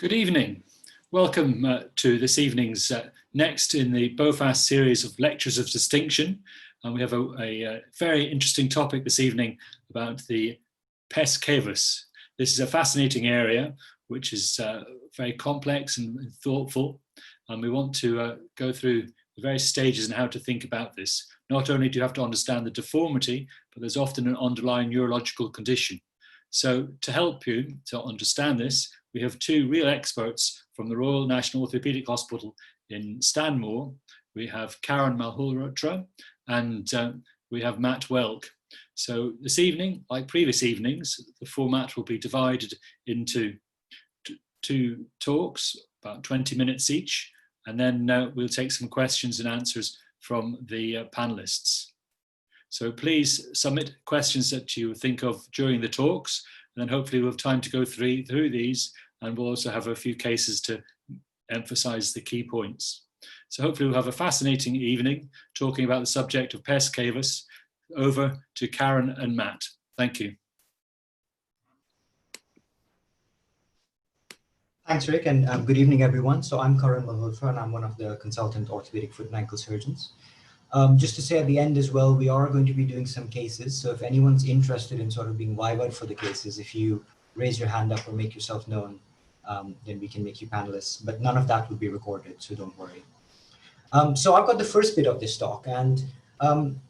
Good evening. Welcome to this evening's next in the BOFAS series of lectures of distinction. And we have a very interesting topic this evening about the Pes Cavus. This is a fascinating area which is very complex and thoughtful, and we want to go through the various stages and how to think about this. Not only do you have to understand the deformity, but there's often an underlying neurological condition. So to help you to understand this, we have two real experts from the Royal National Orthopaedic Hospital in Stanmore. We have Karen Malhotra and we have Matt Welk. So this evening, like previous evenings, the format will be divided into two talks, about 20 minutes each, and then we'll take some questions and answers from the panelists. So please submit questions that you think of during the talks, and then hopefully we'll have time to go through these, and we'll also have a few cases to emphasize the key points. So hopefully we'll have a fascinating evening talking about the subject of Pes Cavus. Over to Karen and Matt. Thank you. Thanks, Rick, and good evening, everyone. So I'm Karen Malhotra, and I'm one of the consultant orthopedic foot and ankle surgeons. Just to say at the end as well, we are going to be doing some cases. So if anyone's interested in sort of being vivaed for the cases, if you raise your hand up or make yourself known, then we can make you panelists. But none of that will be recorded, so don't worry. So I've got the first bit of this talk, and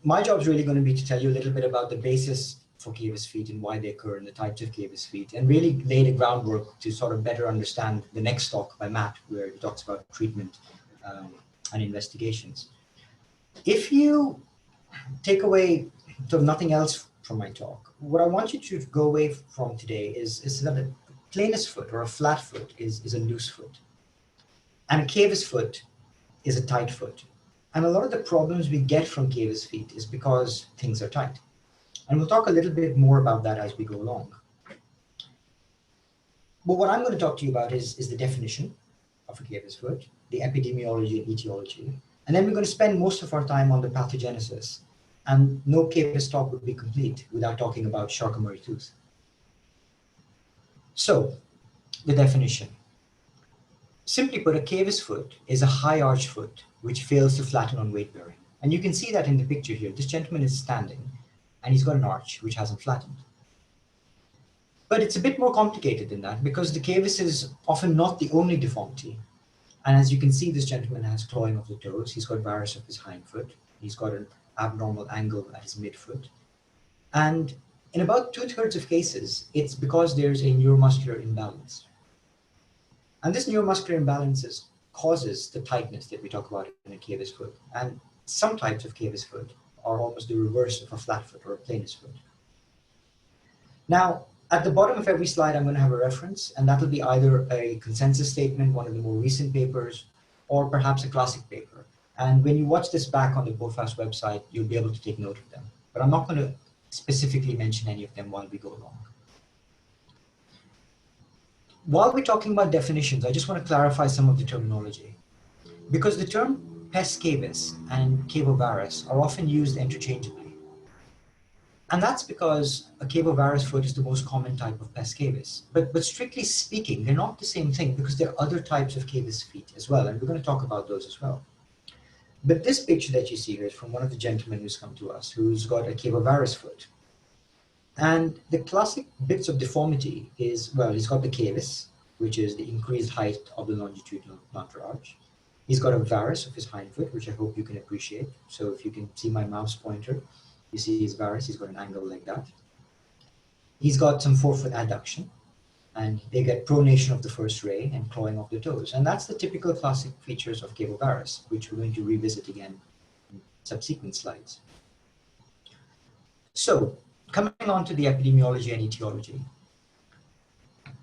my job is really going to be to tell you a little bit about the basis for cavus feet and why they occur and the types of cavus feet, and really lay the groundwork to sort of better understand the next talk by Matt, where he talks about treatment and investigations. If you take away nothing else from my talk, what I want you to go away from today is that a planus foot or a flat foot is a loose foot, and a cavus foot is a tight foot. And a lot of the problems we get from cavus feet is because things are tight. And we'll talk a little bit more about that as we go along. But what I'm going to talk to you about is the definition of a cavus foot, the epidemiology and etiology. And then we're going to spend most of our time on the pathogenesis. And no cavus talk would be complete without talking about Charcot-Marie tooth. So, the definition. Simply put, a cavus foot is a high arch foot which fails to flatten on weight bearing. And you can see that in the picture here. This gentleman is standing and he's got an arch which hasn't flattened. But it's a bit more complicated than that, because the cavus is often not the only deformity. And as you can see, this gentleman has clawing of the toes. He's got varus of his hind foot. He's got an abnormal angle at his midfoot. And in about 2/3 of cases, it's because there's a neuromuscular imbalance. And this neuromuscular imbalance causes the tightness that we talk about in a cavus foot. And some types of cavus foot are almost the reverse of a flat foot or a planus foot. Now, at the bottom of every slide, I'm going to have a reference, and that'll be either a consensus statement, one of the more recent papers, or perhaps a classic paper. And when you watch this back on the BOFAS website, you'll be able to take note of them. But I'm not going to specifically mention any of them while we go along. While we're talking about definitions, I just want to clarify some of the terminology. Because the term Pes Cavus and cavovarus are often used interchangeably. And that's because a cavovarus foot is the most common type of Pes Cavus. But strictly speaking, they're not the same thing, because there are other types of cavus feet as well, and we're going to talk about those as well. But this picture that you see here is from one of the gentlemen who's come to us, who's got a cavovarus foot. And the classic bits of deformity is, well, he's got the cavus, which is the increased height of the longitudinal plantar arch. He's got a varus of his hind foot, which I hope you can appreciate. So if you can see my mouse pointer, you see his varus, he's got an angle like that. He's got some forefoot adduction, and they get pronation of the first ray and clawing of the toes. And that's the typical classic features of cavovarus, which we're going to revisit again in subsequent slides. So, coming on to the epidemiology and etiology.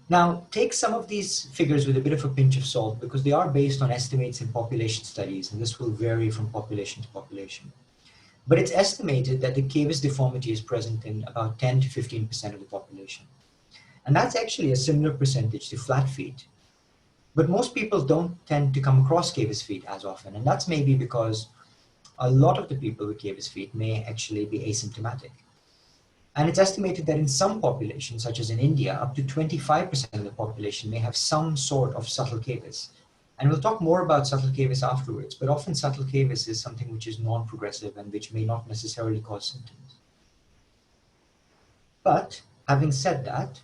Now, take some of these figures with a bit of a pinch of salt, because they are based on estimates in population studies, and this will vary from population to population. But it's estimated that the cavus deformity is present in about 10 to 15% of the population. And that's actually a similar percentage to flat feet. But most people don't tend to come across cavus feet as often, and that's maybe because a lot of the people with cavus feet may actually be asymptomatic. And it's estimated that in some populations, such as in India, up to 25% of the population may have some sort of subtle cavus. And we'll talk more about subtle cavus afterwards, but often subtle cavus is something which is non-progressive and which may not necessarily cause symptoms. But having said that,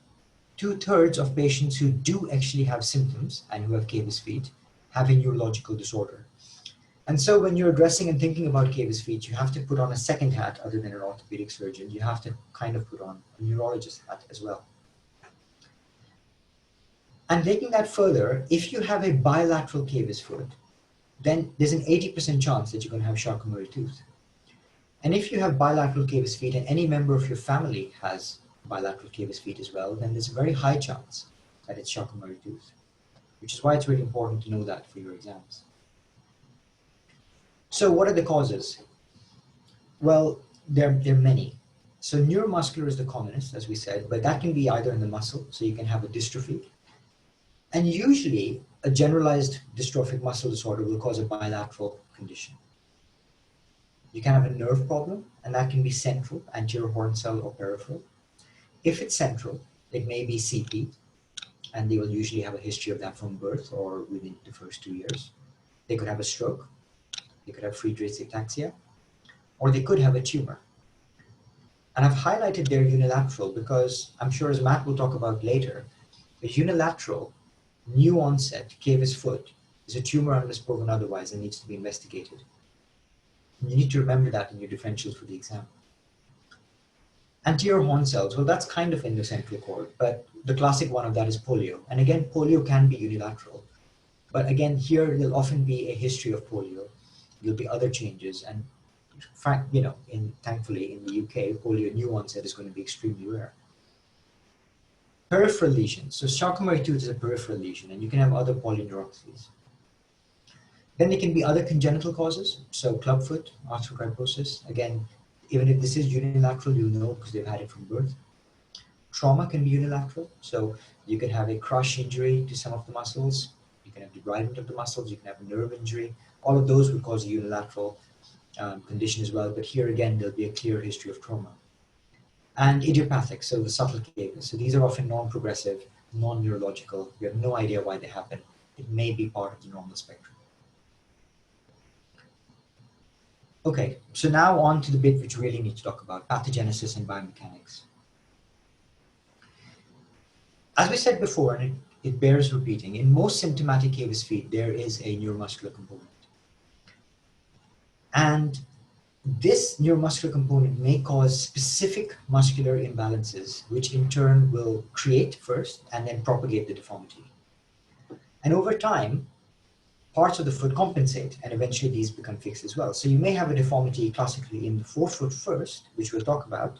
2/3 of patients who do actually have symptoms and who have cavus feet have a neurological disorder. And so when you're addressing and thinking about cavus feet, you have to put on a second hat other than an orthopedic surgeon. You have to kind of put on a neurologist hat as well. And taking that further, if you have a bilateral cavus foot, then there's an 80% chance that you're going to have Charcot-Marie tooth. And if you have bilateral cavus feet and any member of your family has bilateral cavus feet as well, then there's a very high chance that it's Charcot-Marie tooth, which is why it's really important to know that for your exams. So what are the causes? Well, there are many. So neuromuscular is the commonest, as we said, but that can be either in the muscle, so you can have a dystrophy. And usually a generalized dystrophic muscle disorder will cause a bilateral condition. You can have a nerve problem, and that can be central, anterior horn cell or peripheral. If it's central, it may be CP, and they will usually have a history of that from birth or within the first 2 years. They could have a stroke, they could have Friedreich's ataxia, or they could have a tumor. And I've highlighted their unilateral because I'm sure, as Matt will talk about later, a unilateral, new onset cavus foot is a tumor unless proven otherwise and needs to be investigated. And you need to remember that in your differentials for the exam. Anterior horn cells, well, that's kind of in the central cord, but the classic one of that is polio. And again, polio can be unilateral. But again, here there'll often be a history of polio. There'll be other changes. And thankfully in the UK, polio new onset is going to be extremely rare. Peripheral lesions. So Charcot-Marie tooth is a peripheral lesion, and you can have other polyneuropathies. Then there can be other congenital causes. So clubfoot, arthrogryposis. Again, even if this is unilateral, you'll know because they've had it from birth. Trauma can be unilateral. So you can have a crush injury to some of the muscles. You can have debridement of the muscles. You can have a nerve injury. All of those would cause a unilateral condition as well. But here again, there'll be a clear history of trauma. And idiopathic, so the subtle cavus. So these are often non-progressive, non-neurological. We have no idea why they happen. It may be part of the normal spectrum. Okay, so now on to the bit which we really need to talk about, pathogenesis and biomechanics. As we said before, and it bears repeating, in most symptomatic cavus feet, there is a neuromuscular component. And this neuromuscular component may cause specific muscular imbalances, which in turn will create first and then propagate the deformity. And over time, parts of the foot compensate, and eventually these become fixed as well. So you may have a deformity classically in the forefoot first, which we'll talk about,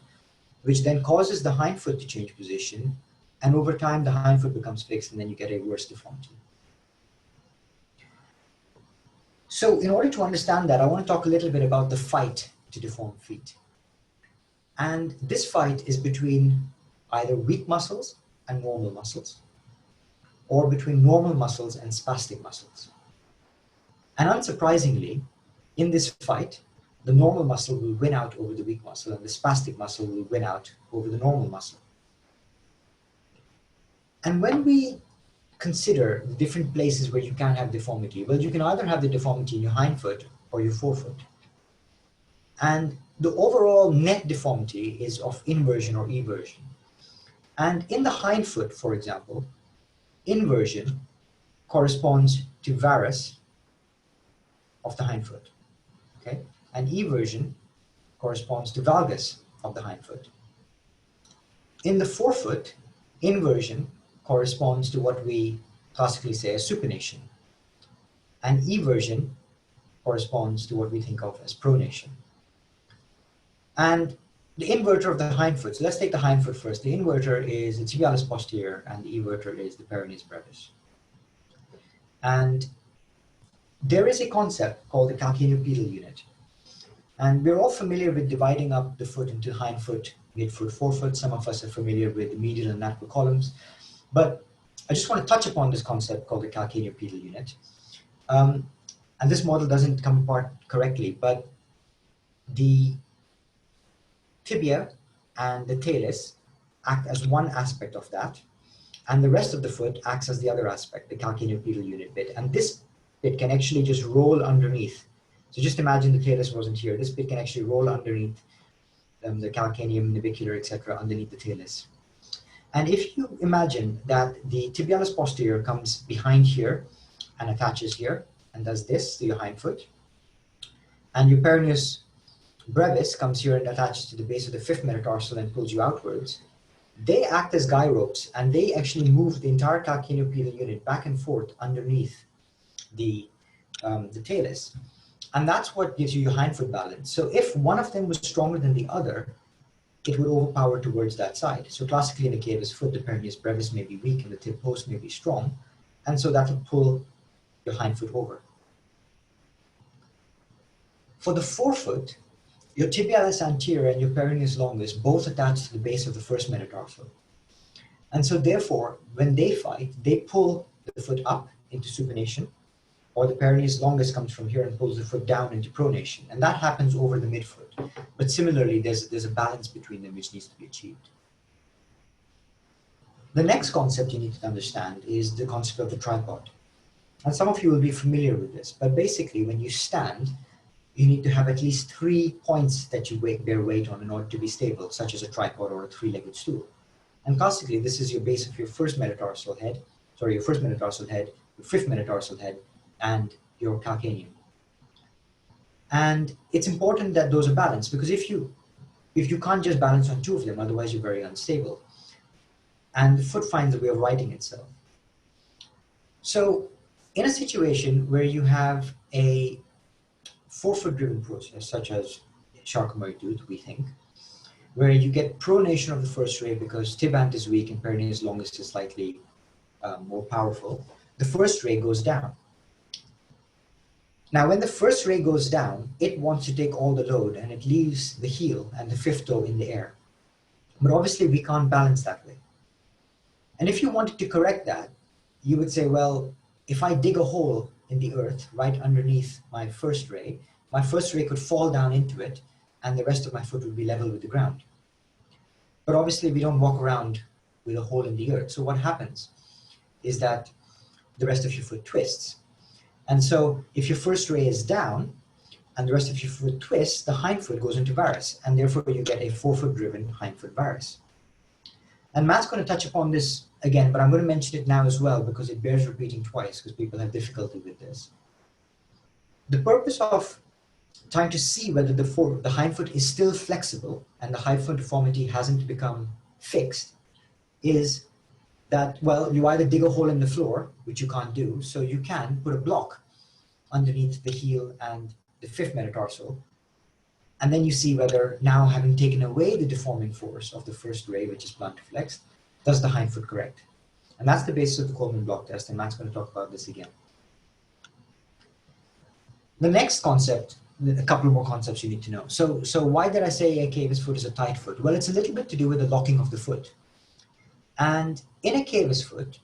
which then causes the hindfoot to change position, and over time the hindfoot becomes fixed, and then you get a worse deformity. So in order to understand that, I want to talk a little bit about the fight to deform feet. And this fight is between either weak muscles and normal muscles, or between normal muscles and spastic muscles. And unsurprisingly, in this fight, the normal muscle will win out over the weak muscle, and the spastic muscle will win out over the normal muscle. And when we consider the different places where you can have deformity, well, you can either have the deformity in your hindfoot or your forefoot. And the overall net deformity is of inversion or eversion. And in the hindfoot, for example, inversion corresponds to varus of the hindfoot, okay? And eversion corresponds to valgus of the hindfoot. In the forefoot, inversion corresponds to what we classically say as supination, and eversion corresponds to what we think of as pronation. And the inverter of the hindfoot, so let's take the hindfoot first. The inverter is the tibialis posterior, and the everter is the peroneus brevis. And there is a concept called the calcaneopedal unit. And we're all familiar with dividing up the foot into hindfoot, midfoot, forefoot. Some of us are familiar with the medial and lateral columns. But I just want to touch upon this concept called the calcaneopedal unit. And this model doesn't come apart correctly, but the tibia and the talus act as one aspect of that, and the rest of the foot acts as the other aspect, the calcaneopedal unit bit. And this bit can actually just roll underneath. So just imagine the talus wasn't here. This bit can actually roll underneath the calcaneum, navicular, etc., underneath the talus. And if you imagine that the tibialis posterior comes behind here and attaches here and does this to your hindfoot, and your peroneus brevis comes here and attaches to the base of the fifth metatarsal and pulls you outwards, they act as guy ropes, and they actually move the entire calcaneopedal unit back and forth underneath the talus. And that's what gives you your hindfoot balance. So if one of them was stronger than the other, it would overpower towards that side. So classically in a cavus foot, the peroneus brevis may be weak and the tib post may be strong, and so that will pull your hindfoot over. For the forefoot, your tibialis anterior and your peroneus longus both attach to the base of the first metatarsal. And so therefore, when they fight, they pull the foot up into supination, or the peroneus longus comes from here and pulls the foot down into pronation. And that happens over the midfoot. But similarly, there's a balance between them which needs to be achieved. The next concept you need to understand is the concept of the tripod. And some of you will be familiar with this, but basically when you stand, you need to have at least 3 points that you bear weight on in order to be stable, such as a tripod or a 3-legged stool. And classically, this is your base of your first metatarsal head, your fifth metatarsal head, and your calcaneum. And it's important that those are balanced, because if you can't just balance on 2 of them, otherwise you're very unstable. And the foot finds a way of righting itself. So in a situation where you have a forefoot-driven process, such as Charcot-Marie-Tooth, we think, where you get pronation of the first ray because tibant is weak and peroneus longus is slightly more powerful, the first ray goes down. Now, when the first ray goes down, it wants to take all the load and it leaves the heel and the fifth toe in the air. But obviously, we can't balance that way. And if you wanted to correct that, you would say, well, if I dig a hole in the earth right underneath my first ray could fall down into it and the rest of my foot would be level with the ground. But obviously we don't walk around with a hole in the earth. So what happens is that the rest of your foot twists. And so if your first ray is down and the rest of your foot twists, the hindfoot goes into varus, and therefore you get a forefoot-driven hindfoot varus. And Matt's going to touch upon this again, but I'm going to mention it now as well because it bears repeating twice because people have difficulty with this. The purpose of trying to see whether the hindfoot is still flexible and the hindfoot deformity hasn't become fixed is that, well, you either dig a hole in the floor, which you can't do, so you can put a block underneath the heel and the fifth metatarsal, and then you see whether now, having taken away the deforming force of the first ray, which is plantarflexed, does the hindfoot correct? And that's the basis of the Coleman block test, and Matt's going to talk about this again. The next concept, a couple more concepts you need to know. So why did I say a cavus foot is a tight foot? Well, it's a little bit to do with the locking of the foot. And in a cavus foot,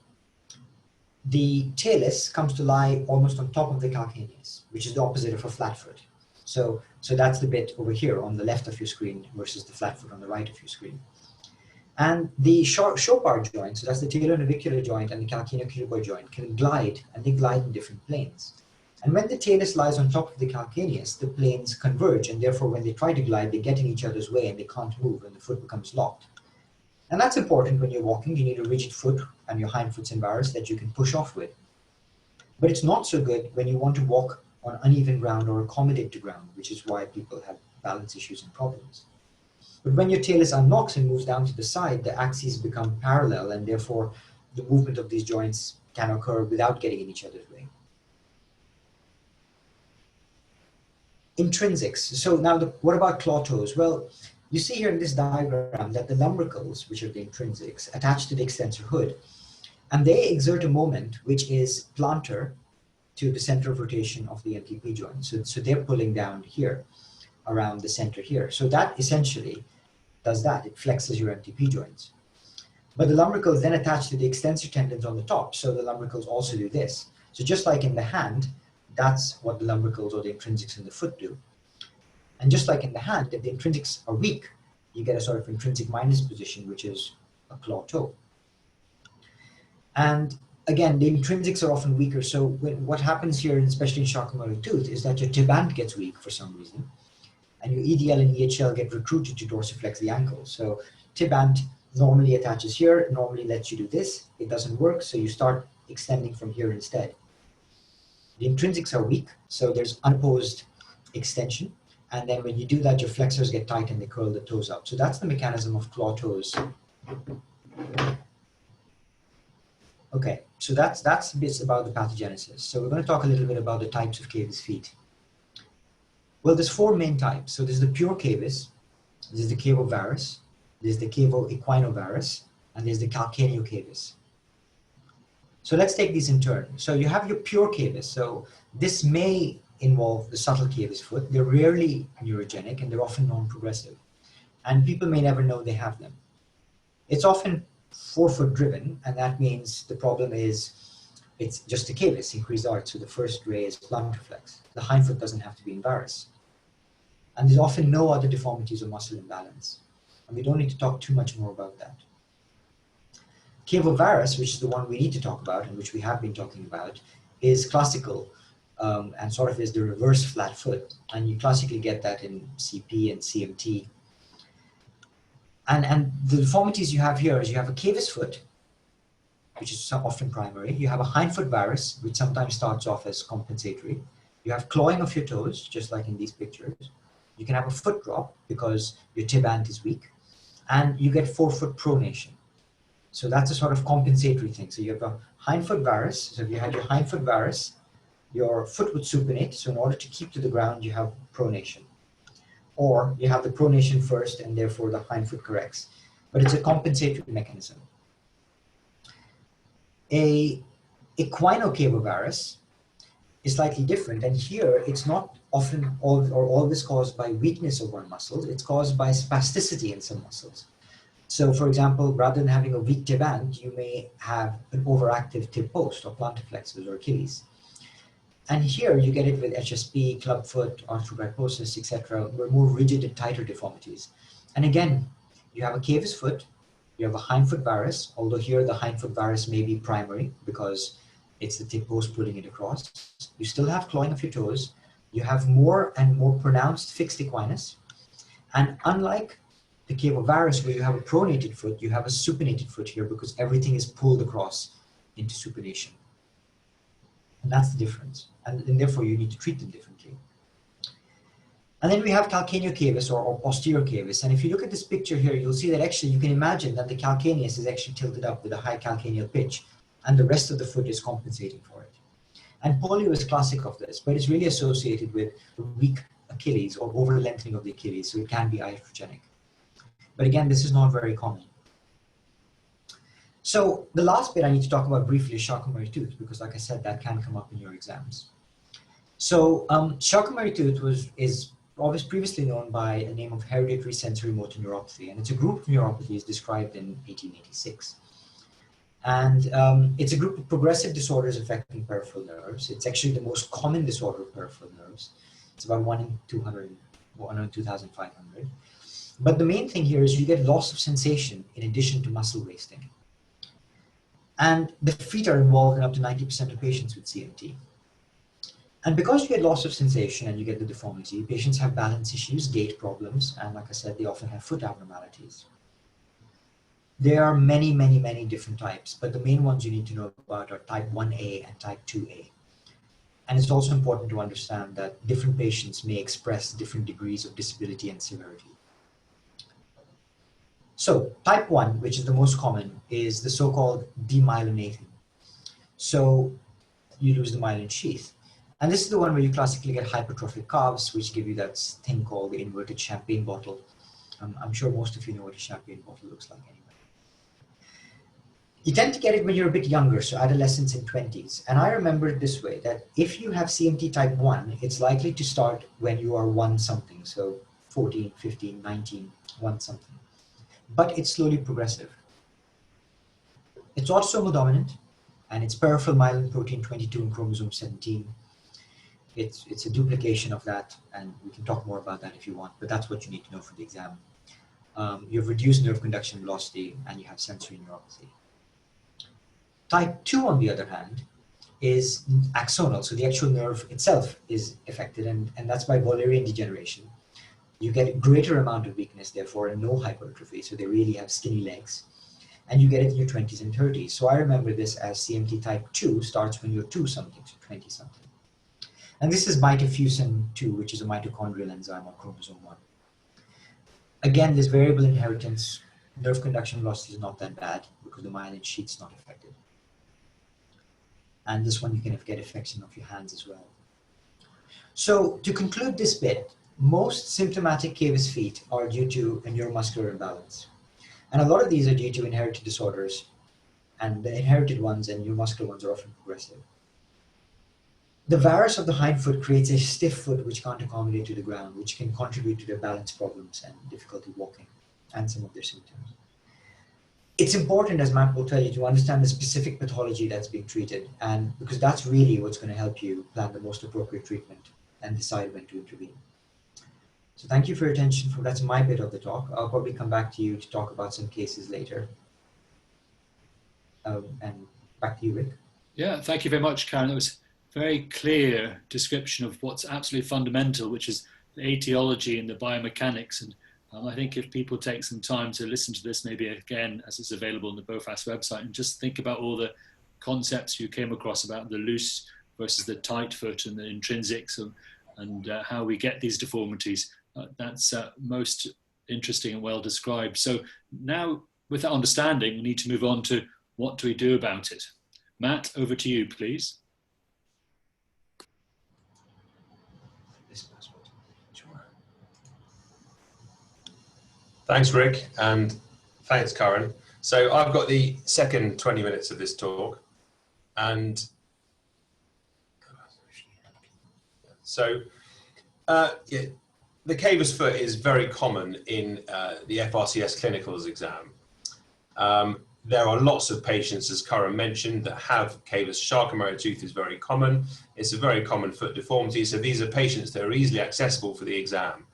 the talus comes to lie almost on top of the calcaneus, which is the opposite of a flat foot. So that's the bit over here on the left of your screen versus the flat foot on the right of your screen. And the Chopard joint, so that's the talonavicular joint and the calcaneocubital joint, can glide, and they glide in different planes. And when the talus lies on top of the calcaneus, the planes converge, and therefore when they try to glide, they get in each other's way and they can't move, and the foot becomes locked. And that's important when you're walking. You need a rigid foot and your hindfoot's in varus that you can push off with. But it's not so good when you want to walk on uneven ground or accommodate to ground, which is why people have balance issues and problems. But when your talus unknocks and moves down to the side, the axes become parallel, and therefore the movement of these joints can occur without getting in each other's way. Intrinsics. So now, what about claw toes? Well, you see here in this diagram that the lumbricals, which are the intrinsics, attach to the extensor hood, and they exert a moment which is plantar to the center of rotation of the MTP joint. So they're pulling down here around the center here. So that essentially does that. It flexes your MTP joints. But the lumbricals then attach to the extensor tendons on the top. So the lumbricals also do this. So just like in the hand, that's what the lumbricals or the intrinsics in the foot do. And just like in the hand, if the intrinsics are weak, you get a sort of intrinsic minus position, which is a claw toe. And again, the intrinsics are often weaker. So what happens here, especially in Charcot-Marie tooth, is that your tibant gets weak for some reason, and your EDL and EHL get recruited to dorsiflex the ankle. So tibant normally attaches here, normally lets you do this. It doesn't work, so you start extending from here instead. The intrinsics are weak, so there's unopposed extension. And then when you do that, your flexors get tight and they curl the toes up. So that's the mechanism of claw toes. Okay, so that's bits about the pathogenesis. So we're going to talk a little bit about the types of cavus feet. Well, there's four main types. So there's the pure cavus, there's the cavovarus, there's the cavo-equinovarus, and there's the calcaneocavus. So let's take these in turn. So you have your pure cavus. So this may involve the subtle cavus foot. They're rarely neurogenic and they're often non-progressive. And people may never know they have them. It's often forefoot driven, and that means the problem is it's just a cavus, increased arch. So the first ray is plantarflex. The hindfoot doesn't have to be in varus. And there's often no other deformities or muscle imbalance. And we don't need to talk too much more about that. Cavovarus, which is the one we need to talk about and which we have been talking about, is classical and sort of is the reverse flat foot. And you classically get that in CP and CMT. And the deformities you have here is you have a cavus foot, which is often primary. You have a hindfoot varus, which sometimes starts off as compensatory. You have clawing of your toes, just like in these pictures. You can have a foot drop because your tibant is weak. And you get forefoot pronation. So that's a sort of compensatory thing. So you have a hindfoot varus. So if you had your hindfoot varus, your foot would supinate. So in order to keep to the ground, you have pronation. Or you have the pronation first and therefore the hindfoot corrects. But it's a compensatory mechanism. A equinocavovarus is slightly different. And here it's not often always caused by weakness of one muscle. It's caused by spasticity in some muscles. So for example, rather than having a weak tibant, you may have an overactive tib post or plantarflexus or Achilles. And here you get it with HSP, clubfoot, arthrogryposis, etc., where more rigid and tighter deformities. And again, you have a cavus foot, you have a hindfoot varus, although here the hindfoot varus may be primary because it's the tib post pulling it across. You still have clawing of your toes. You have more and more pronounced fixed equinus. And unlike the cavovarus, where you have a pronated foot, you have a supinated foot here because everything is pulled across into supination. And that's the difference. And therefore, you need to treat them differently. And then we have calcaneocavus or posterior cavus. And if you look at this picture here, you'll see that actually you can imagine that the calcaneus is actually tilted up with a high calcaneal pitch, and the rest of the foot is compensating for it. And polio is classic of this, but it's really associated with weak Achilles or over lengthening of the Achilles, so it can be iatrogenic. But again, this is not very common. So the last bit I need to talk about briefly is Charcot-Marie tooth, because like I said, that can come up in your exams. So Charcot-Marie tooth is always previously known by the name of hereditary sensory motor neuropathy, and it's a group of neuropathies described in 1886. And it's a group of progressive disorders affecting peripheral nerves. It's actually the most common disorder of peripheral nerves. It's about 1 in 2,500. But the main thing here is you get loss of sensation in addition to muscle wasting. And the feet are involved in up to 90% of patients with CMT. And because you get loss of sensation and you get the deformity, patients have balance issues, gait problems, and like I said, they often have foot abnormalities. There are many, many, many different types, but the main ones you need to know about are type 1A and type 2A. And it's also important to understand that different patients may express different degrees of disability and severity. So type 1, which is the most common, is the so-called demyelinating. So you lose the myelin sheath. And this is the one where you classically get hypertrophic calves, which give you that thing called the inverted champagne bottle. I'm sure most of you know what a champagne bottle looks like anyway. You tend to get it when you're a bit younger, so adolescents and 20s. And I remember it this way, that if you have CMT type 1, it's likely to start when you are 1 something, so 14, 15, 19, 1 something. But it's slowly progressive. It's autosomal dominant, and it's peripheral myelin protein 22 and chromosome 17. It's a duplication of that, and we can talk more about that if you want, but that's what you need to know for the exam. you have reduced nerve conduction velocity, and you have sensory neuropathy. Type 2, on the other hand, is axonal. So the actual nerve itself is affected, and that's by Wallerian degeneration. You get a greater amount of weakness, therefore, and no hypertrophy. So they really have skinny legs. And you get it in your 20s and 30s. So I remember this as CMT type 2 starts when you're 2-something, so 20-something. And this is mitofusin 2, which is a mitochondrial enzyme on chromosome 1. Again, this variable inheritance, nerve conduction velocity is not that bad because the myelin sheath's not affected. And this one you can get affection of your hands as well. So to conclude this bit, most symptomatic cavus feet are due to a neuromuscular imbalance. And a lot of these are due to inherited disorders, and the inherited ones and neuromuscular ones are often progressive. The varus of the hindfoot creates a stiff foot which can't accommodate to the ground, which can contribute to their balance problems and difficulty walking and some of their symptoms. It's important, as Matt will tell you, to understand the specific pathology that's being treated, and because that's really what's going to help you plan the most appropriate treatment and decide when to intervene. So thank you for your attention. That's my bit of the talk. I'll probably come back to you to talk about some cases later. And back to you, Rick. Yeah, thank you very much, Karen. That was a very clear description of what's absolutely fundamental, which is the etiology and the biomechanics. And I think if people take some time to listen to this, maybe again, as it's available on the BOFAS website, and just think about all the concepts you came across about the loose versus the tight foot and the intrinsics and how we get these deformities, that's most interesting and well described. So now, with that understanding, we need to move on to what do we do about it. Matt, over to you, please. Thanks, Rick, and thanks, Karen. So I've got the second 20 minutes of this talk, and so yeah, the cavus foot is very common in the FRCS clinicals exam. There are lots of patients, as Karen mentioned, that have cavus. Charcot-Marie tooth is very common. It's a very common foot deformity, so these are patients that are easily accessible for the exam.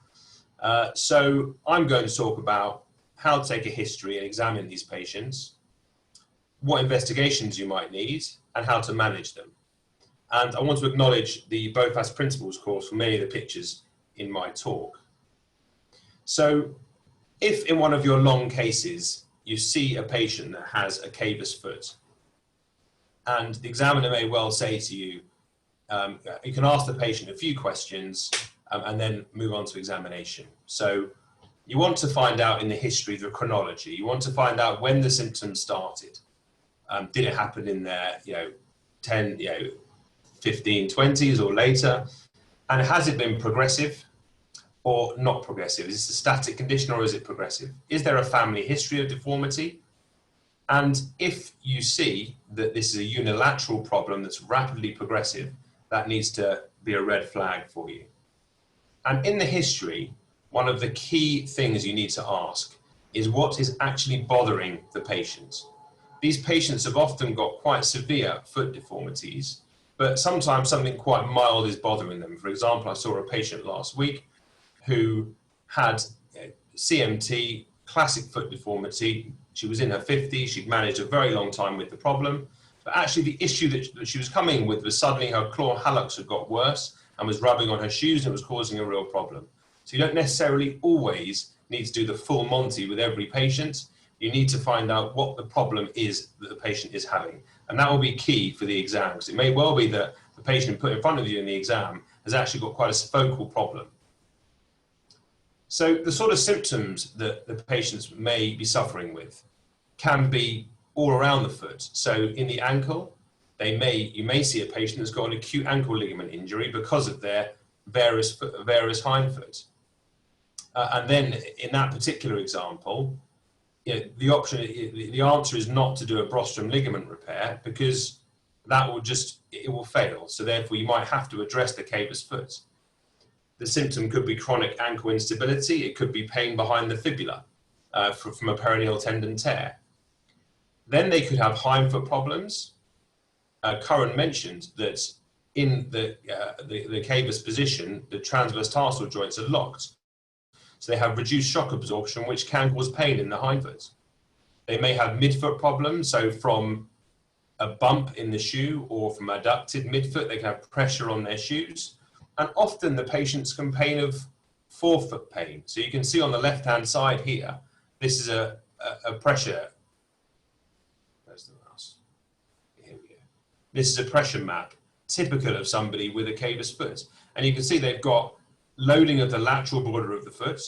So I'm going to talk about how to take a history and examine these patients, what investigations you might need, and how to manage them. And I want to acknowledge the BOFAS Principles course for many of the pictures in my talk. So if in one of your long cases you see a patient that has a cavus foot, and the examiner may well say to you, you can ask the patient a few questions and then move on to examination. So you want to find out in the history, the chronology. You want to find out when the symptoms started. Did it happen in their 10, 15, 20s or later? And has it been progressive or not progressive? Is this a static condition or is it progressive? Is there a family history of deformity? And if you see that this is a unilateral problem that's rapidly progressive, that needs to be a red flag for you. And in the history, one of the key things you need to ask is what is actually bothering the patient. These patients have often got quite severe foot deformities, but sometimes something quite mild is bothering them. For example, I saw a patient last week who had CMT, classic foot deformity. She was in her 50s. She'd managed a very long time with the problem. But actually the issue that she was coming with was suddenly her claw hallux had got worse and was rubbing on her shoes and it was causing a real problem. So you don't necessarily always need to do the full Monty with every patient. You need to find out what the problem is that the patient is having. And that will be key for the exam, because it may well be that the patient put in front of you in the exam has actually got quite a focal problem. So the sort of symptoms that the patients may be suffering with can be all around the foot. So in the ankle, you may see a patient that's got an acute ankle ligament injury because of their varus hindfoot. And then in that particular example, the answer is not to do a rostrum ligament repair, because it will fail. So therefore you might have to address the cavus foot. The symptom could be chronic ankle instability. It could be pain behind the fibula from a peroneal tendon tear. Then they could have hindfoot problems. Karen mentioned that in the cavus position, the transverse tarsal joints are locked. So they have reduced shock absorption, which can cause pain in the hindfoot. They may have midfoot problems, so from a bump in the shoe or from adducted midfoot, they can have pressure on their shoes. And often the patients complain of forefoot pain. So you can see on the left-hand side here, this is a pressure. Where's the mouse? Here we go. This is a pressure map, typical of somebody with a cavus foot. And you can see they've got loading of the lateral border of the foot.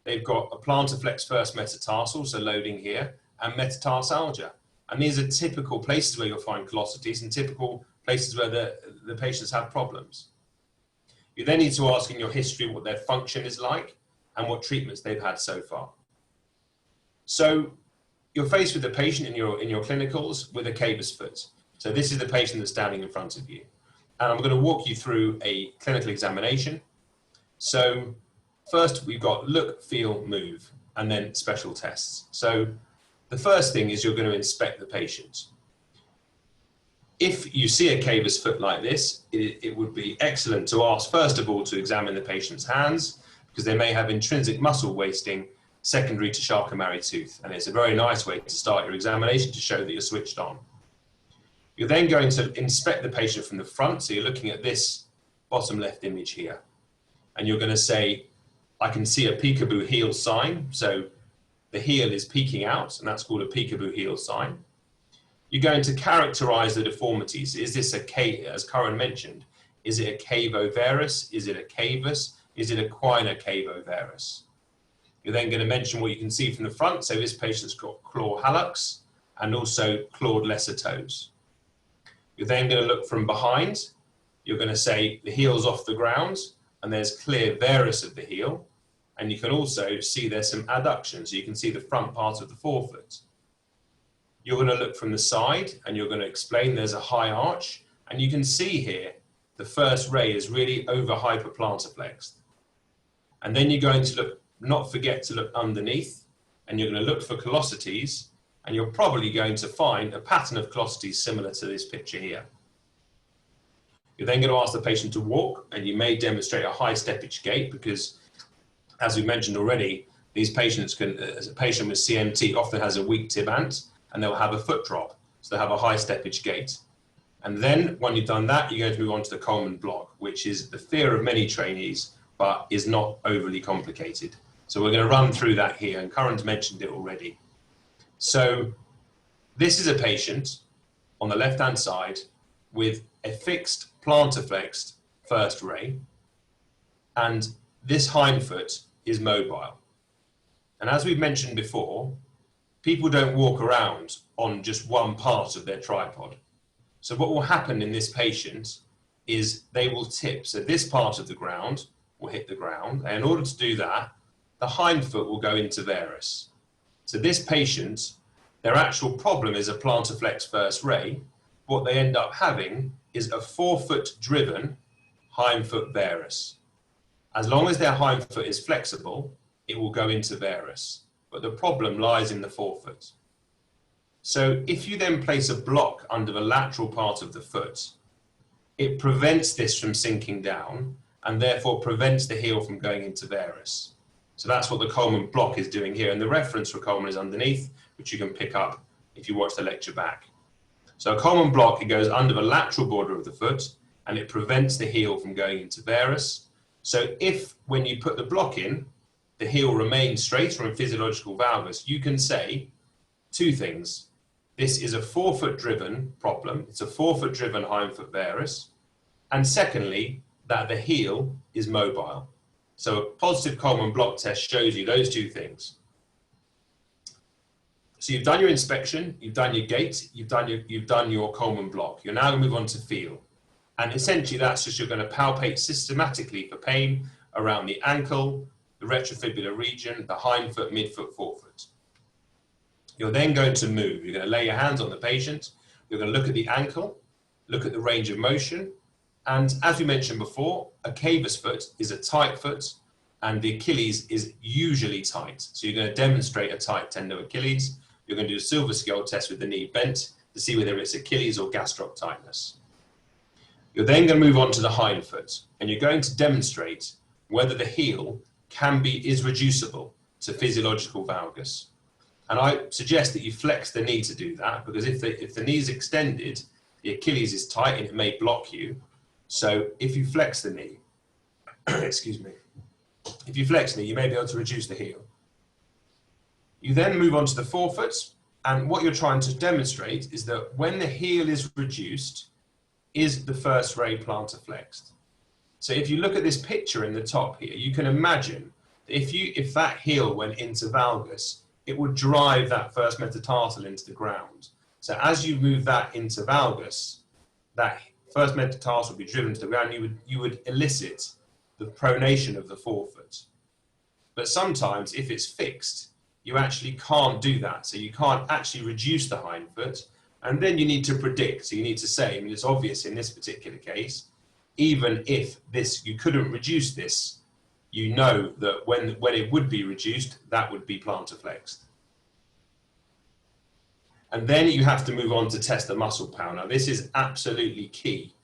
They've got a plantar flex first metatarsal, so loading here, and metatarsalgia. And these are typical places where you'll find callosities and typical places where the patients have problems. You then need to ask in your history what their function is like and what treatments they've had so far. So you're faced with the patient in your clinicals with a cavus foot. So this is the patient that's standing in front of you. And I'm going to walk you through a clinical examination. So first we've got look, feel, move, and then special tests. So the first thing is you're going to inspect the patient. If you see a cavus foot like this, it would be excellent to ask, first of all, to examine the patient's hands, because they may have intrinsic muscle wasting secondary to Charcot-Marie tooth. And it's a very nice way to start your examination to show that you're switched on. You're then going to inspect the patient from the front. So you're looking at this bottom left image here. And you're going to say, I can see a peekaboo heel sign. So the heel is peeking out, and that's called a peekaboo heel sign. You're going to characterize the deformities. Is this as Curran mentioned, is it a cavo-varus? Is it a cavus? Is it a quina cavo-varus? You're then going to mention what you can see from the front. So this patient's got claw hallux and also clawed lesser toes. You're then going to look from behind. You're going to say the heel's off the ground and there's clear varus of the heel. And you can also see there's some adduction. So you can see the front part of the forefoot. You're going to look from the side and you're going to explain there's a high arch. And you can see here, the first ray is really over hyperplantarflexed. And then you're going to look, not forget to look underneath, and you're going to look for callosities, and you're probably going to find a pattern of callosities similar to this picture here. You're then going to ask the patient to walk, and you may demonstrate a high steppage gait because, as we mentioned already, these patients can, as a patient with CMT often has a weak tib ant, and they'll have a foot drop, so they'll have a high steppage gait. And then when you've done that, you're going to move on to the Coleman block, which is the fear of many trainees, but is not overly complicated. So we're going to run through that here, and Curran's mentioned it already. So this is a patient on the left-hand side with a fixed plantar-flexed first ray, and this hindfoot is mobile. And as we've mentioned before, people don't walk around on just one part of their tripod. So what will happen in this patient is they will tip. So this part of the ground will hit the ground, and in order to do that, the hindfoot will go into varus. So this patient, their actual problem is a plantar flex first ray. What they end up having is a forefoot driven hindfoot varus. As long as their hindfoot is flexible, it will go into varus. But the problem lies in the forefoot. So if you then place a block under the lateral part of the foot, it prevents this from sinking down and therefore prevents the heel from going into varus. So that's what the Coleman block is doing here. And the reference for Coleman is underneath, which you can pick up if you watch the lecture back. So a Coleman block, it goes under the lateral border of the foot and it prevents the heel from going into varus. So if, when you put the block in, the heel remains straight or in physiological valgus, you can say two things. This is a forefoot driven problem. It's a forefoot driven hindfoot varus. And secondly, that the heel is mobile. So a positive Coleman block test shows you those two things. So you've done your inspection, you've done your gait, you've done your Coleman block. You're now going to move on to feel. And essentially that's just you're going to palpate systematically for pain around the ankle, the retrofibular region, the hindfoot, midfoot, forefoot. You're then going to move. You're going to lay your hands on the patient. You're going to look at the ankle, look at the range of motion. And as we mentioned before, a cavus foot is a tight foot and the Achilles is usually tight. So you're going to demonstrate a tight tendo Achilles. You're going to do a silver scale test with the knee bent to see whether it's Achilles or gastroc tightness. You're then going to move on to the hindfoot and you're going to demonstrate whether the heel is reducible to physiological valgus. And I suggest that you flex the knee to do that, because if the knee is extended, the Achilles is tight and it may block you. So if you flex the knee, excuse me, if you flex the knee, you may be able to reduce the heel. You then move on to the forefoot, and what you're trying to demonstrate is that when the heel is reduced, is the first ray plantar flexed. So if you look at this picture in the top here, you can imagine that if that heel went into valgus, it would drive that first metatarsal into the ground. So as you move that into valgus, that first metatarsal would be driven to the ground. You would elicit the pronation of the forefoot. But sometimes, if it's fixed, you actually can't do that. So you can't actually reduce the hindfoot, and then you need to predict. So you need to say, I mean, it's obvious in this particular case, even if you couldn't reduce this, you know that when it would be reduced, that would be plantar flexed. And then you have to move on to test the muscle power. Now, this is absolutely key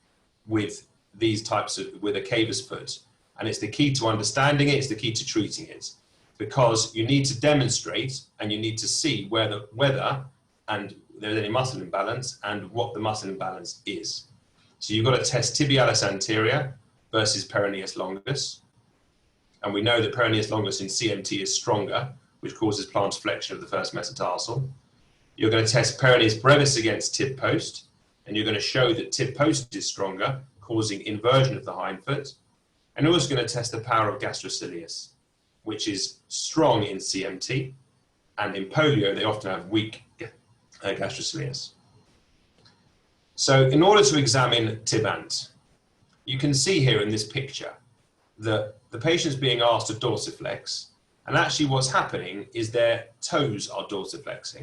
with these types with a Cavus foot. And it's the key to understanding it, it's the key to treating it. Because you need to demonstrate and you need to see whether and there's any muscle imbalance and what the muscle imbalance is. So you've got to test tibialis anterior versus peroneus longus. And we know that peroneus longus in CMT is stronger, which causes plantar flexion of the first metatarsal. You're going to test peroneus brevis against tib post, and you're going to show that tib post is stronger, causing inversion of the hindfoot. And you're also going to test the power of gastrocilius, which is strong in CMT, and in polio, they often have weak gastrocilius. So in order to examine tibant, you can see here in this picture that the patient's being asked to dorsiflex, and actually what's happening is their toes are dorsiflexing.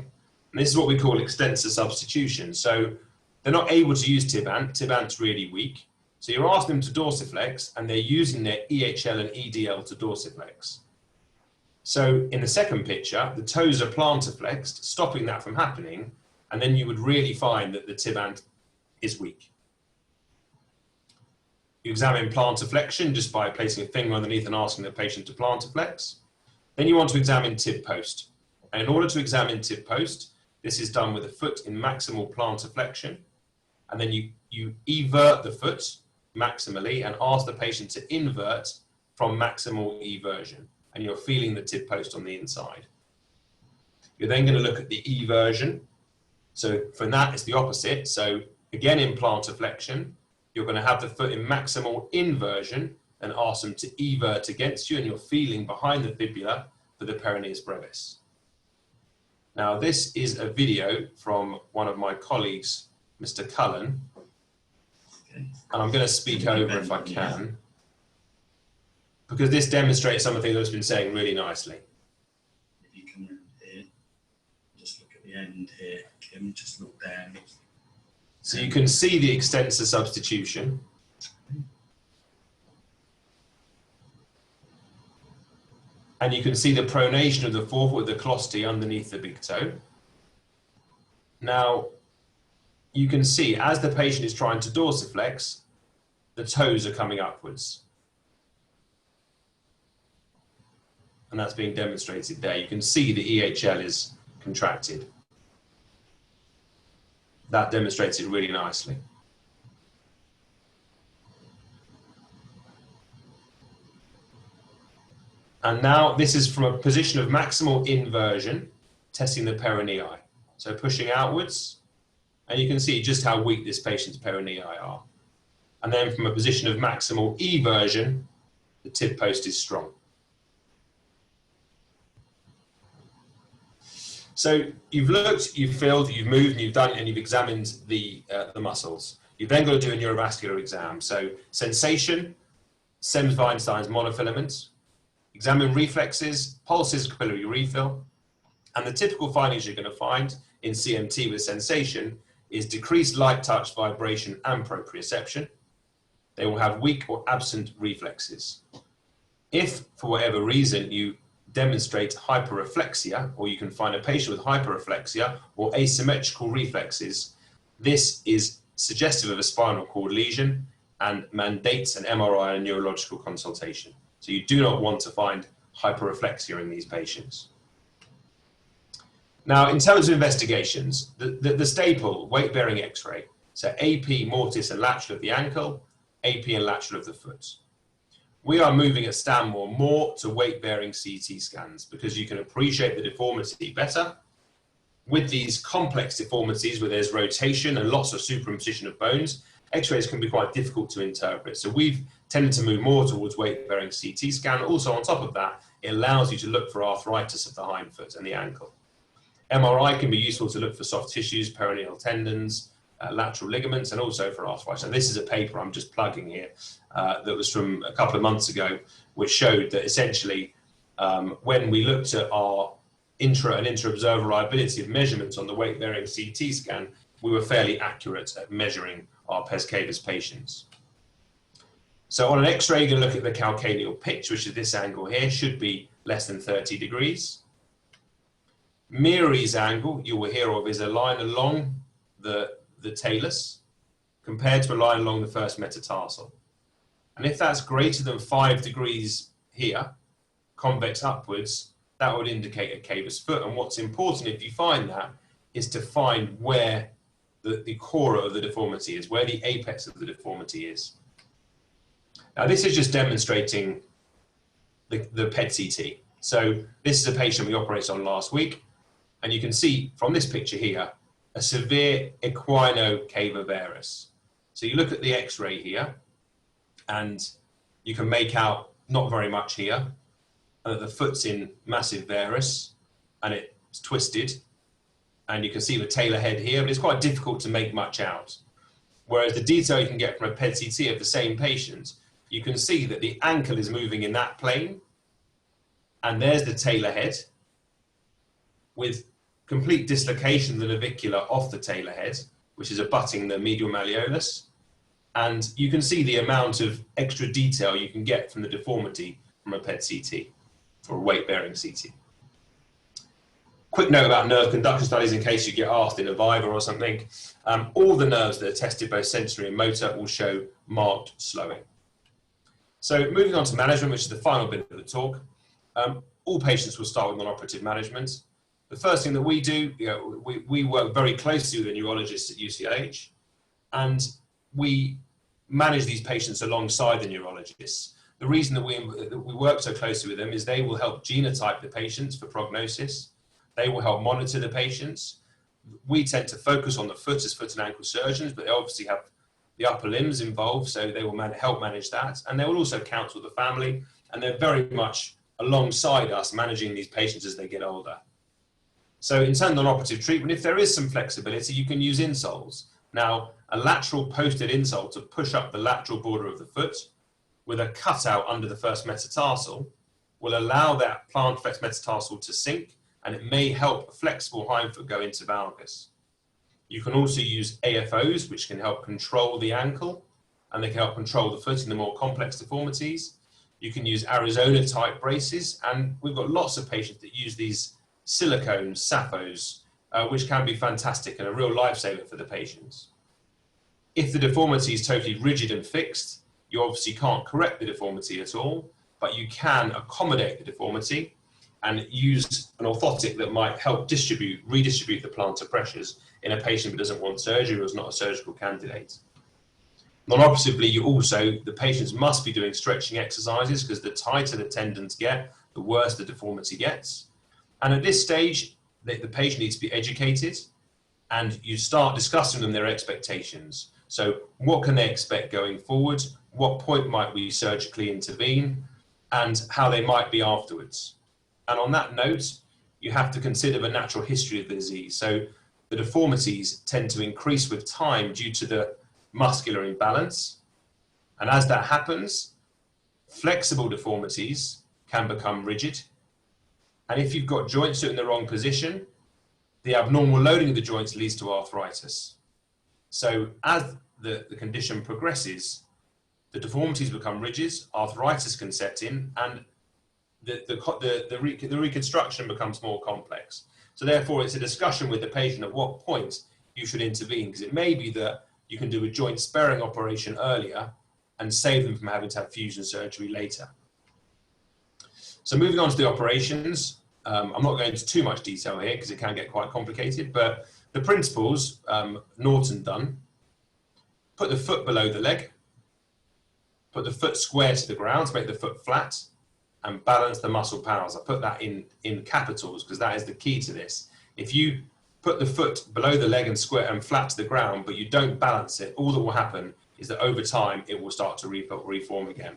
And this is what we call extensor substitution. So they're not able to use tibant. Tibant's really weak. So you're asking them to dorsiflex, and they're using their EHL and EDL to dorsiflex. So in the second picture, the toes are plantar flexed, stopping that from happening, and then you would really find that the tibant is weak. You examine plantar flexion just by placing a finger underneath and asking the patient to plantar flex. Then you want to examine tib post. And in order to examine tib post, this is done with a foot in maximal plantar flexion. And then you evert the foot maximally and ask the patient to invert from maximal eversion. And you're feeling the tib post on the inside. You're then going to look at the eversion. So for that, it's the opposite. So again, in plantar flexion, you're going to have the foot in maximal inversion and ask them to evert against you, and you're feeling behind the fibula for the peroneus brevis. Now, this is a video from one of my colleagues, Mr. Cullen, and I'm going to speak over if I can, because this demonstrates some of the things I've been saying really nicely. If you come around here, just look at the end here, Kim, just look down. So you can see the extensor substitution. And you can see the pronation of the forefoot with the closteal underneath the big toe. Now, you can see as the patient is trying to dorsiflex, the toes are coming upwards. And that's being demonstrated there. You can see the EHL is contracted. That demonstrates it really nicely. And now this is from a position of maximal inversion, testing the peronei. So pushing outwards, and you can see just how weak this patient's peronei are. And then from a position of maximal eversion, the tib post is strong. So you've looked, you've filled, you've moved, and you've done, and you've examined the muscles. You've then got to do a neurovascular exam. So sensation, Semmes-Weinstein's monofilament, examine reflexes, pulses, capillary refill, and the typical findings you're going to find in CMT with sensation is decreased light touch, vibration, and proprioception. They will have weak or absent reflexes. If, for whatever reason, you demonstrate hyperreflexia, or you can find a patient with hyperreflexia or asymmetrical reflexes, this is suggestive of a spinal cord lesion and mandates an MRI and neurological consultation. So you do not want to find hyperreflexia in these patients. Now, in terms of investigations, the staple weight-bearing X-ray, so AP, mortis and lateral of the ankle, AP and lateral of the foot. We are moving at Stanmore more to weight-bearing CT scans because you can appreciate the deformity better. With these complex deformities where there's rotation and lots of superimposition of bones, X-rays can be quite difficult to interpret. So we've tended to move more towards weight-bearing CT scan. Also, on top of that, it allows you to look for arthritis of the hindfoot and the ankle. MRI can be useful to look for soft tissues, peroneal tendons, lateral ligaments, and also for arthritis. And this is a paper I'm just plugging here that was from a couple of months ago, which showed that essentially when we looked at our intra and intra-observer reliability of measurements on the weight-bearing CT scan, we were fairly accurate at measuring our Pes Cavus patients. So on an X-ray, you're going to look at the calcaneal pitch, which is this angle here, should be less than 30 degrees. Meary's angle, you will hear of, is a line along the talus compared to a line along the first metatarsal. And if that's greater than 5 degrees here, convex upwards, that would indicate a cavus foot. And what's important if you find that is to find where the core of the deformity is, where the apex of the deformity is. Now, this is just demonstrating the PET-CT. So this is a patient we operated on last week. And you can see from this picture here, a severe equino-cava varus. So you look at the X-ray here, and you can make out not very much here. The foot's in massive varus, and it's twisted. And you can see the tailor head here, but it's quite difficult to make much out. Whereas the detail you can get from a PET-CT of the same patient, you can see that the ankle is moving in that plane, and there's the tailor head with complete dislocation of the navicular off the tailor head, which is abutting the medial malleolus. And you can see the amount of extra detail you can get from the deformity from a PET-CT or a weight-bearing CT. Quick note about nerve conduction studies in case you get asked in a Viva or something. All the nerves that are tested, both sensory and motor, will show marked slowing. So moving on to management, which is the final bit of the talk. All patients will start with non-operative management. The first thing that we do, we work very closely with the neurologists at UCLH, and we manage these patients alongside the neurologists. The reason that we work so closely with them is they will help genotype the patients for prognosis. They will help monitor the patients. We tend to focus on the foot as foot and ankle surgeons, but they obviously have the upper limbs involved, so they will help manage that. And they will also counsel the family, and they're very much alongside us managing these patients as they get older. So in terms of non-operative treatment, if there is some flexibility, you can use insoles. Now, a lateral posted insole to push up the lateral border of the foot with a cutout under the first metatarsal will allow that plant flex metatarsal to sink, and it may help a flexible hindfoot go into valgus. You can also use AFOs, which can help control the ankle, and they can help control the foot in the more complex deformities. You can use Arizona type braces, and we've got lots of patients that use these silicones, SAFOs, which can be fantastic and a real lifesaver for the patients. If the deformity is totally rigid and fixed, you obviously can't correct the deformity at all, but you can accommodate the deformity and use an orthotic that might help redistribute the plantar pressures in a patient who doesn't want surgery or is not a surgical candidate. Non-operatively, the patients must be doing stretching exercises because the tighter the tendons get, the worse the deformity gets. And at this stage, the patient needs to be educated, and you start discussing with them their expectations. So what can they expect going forward? What point might we surgically intervene? And how they might be afterwards. And on that note, you have to consider the natural history of the disease. So the deformities tend to increase with time due to the muscular imbalance. And as that happens, flexible deformities can become rigid. And if you've got joints that are in the wrong position, the abnormal loading of the joints leads to arthritis. So as the condition progresses, the deformities become rigid, arthritis can set in, and the reconstruction becomes more complex. So therefore, it's a discussion with the patient at what point you should intervene, because it may be that you can do a joint sparing operation earlier and save them from having to have fusion surgery later. So moving on to the operations, I'm not going into too much detail here because it can get quite complicated, but the principles, Norton done. Put the foot below the leg, put the foot square to the ground to make the foot flat, and balance the muscle powers. I put that in capitals because that is the key to this. If you put the foot below the leg and square and flat to the ground, but you don't balance it, all that will happen is that over time it will start to reform again.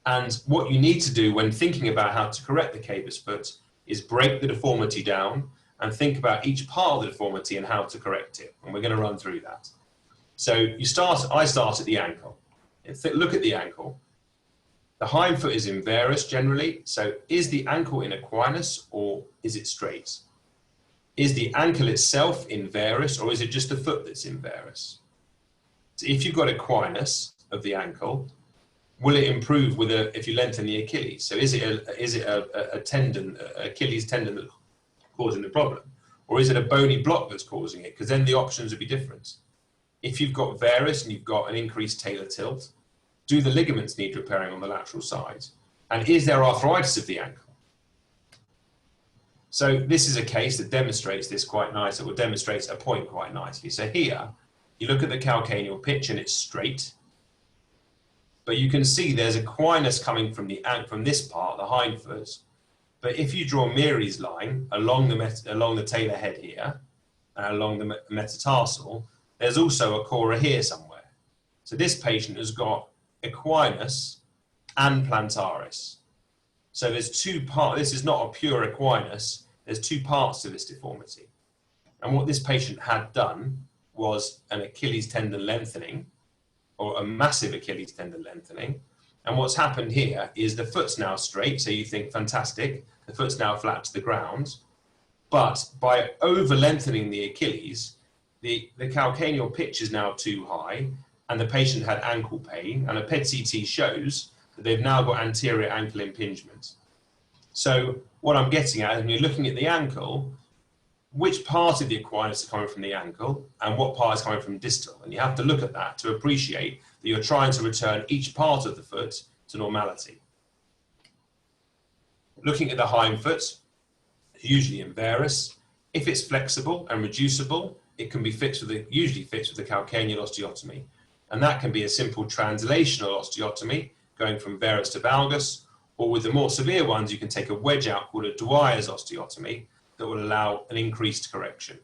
And what you need to do when thinking about how to correct the cavus foot is break the deformity down and think about each part of the deformity and how to correct it. And we're going to run through that. So I start at the ankle. Look at the ankle. The hind foot is in varus generally. So is the ankle in equinus or is it straight? Is the ankle itself in varus or is it just the foot that's in varus? So if you've got equinus of the ankle, will it improve with if you lengthen the Achilles? So is it a tendon, Achilles tendon that's causing the problem? Or is it a bony block that's causing it? Because then the options would be different. If you've got varus and you've got an increased talar tilt, do the ligaments need repairing on the lateral side? And is there arthritis of the ankle? So this is a case that demonstrates this quite nicely, or demonstrates a point quite nicely. So here, you look at the calcaneal pitch and it's straight, but you can see there's equinus coming from this part, the hind foot. But if you draw Meary's line along the talar head here, along the metatarsal, there's also a cora here somewhere. So this patient has got equinus and plantaris. So there's two parts. This is not a pure equinus. There's two parts to this deformity. And what this patient had done was an Achilles tendon lengthening, or a massive Achilles tendon lengthening. And what's happened here is the foot's now straight. So you think, fantastic, the foot's now flat to the ground. But by over lengthening the Achilles, the calcaneal pitch is now too high and the patient had ankle pain, and a PET-CT shows that they've now got anterior ankle impingement. So what I'm getting at is when you're looking at the ankle, which part of the equinus is coming from the ankle and what part is coming from distal? And you have to look at that to appreciate that you're trying to return each part of the foot to normality. Looking at the hind foot, usually in varus, if it's flexible and reducible, it can be usually fixed with a calcaneal osteotomy. And that can be a simple translational osteotomy, going from varus to valgus, or with the more severe ones, you can take a wedge out called a Dwyer's osteotomy that will allow an increased correction.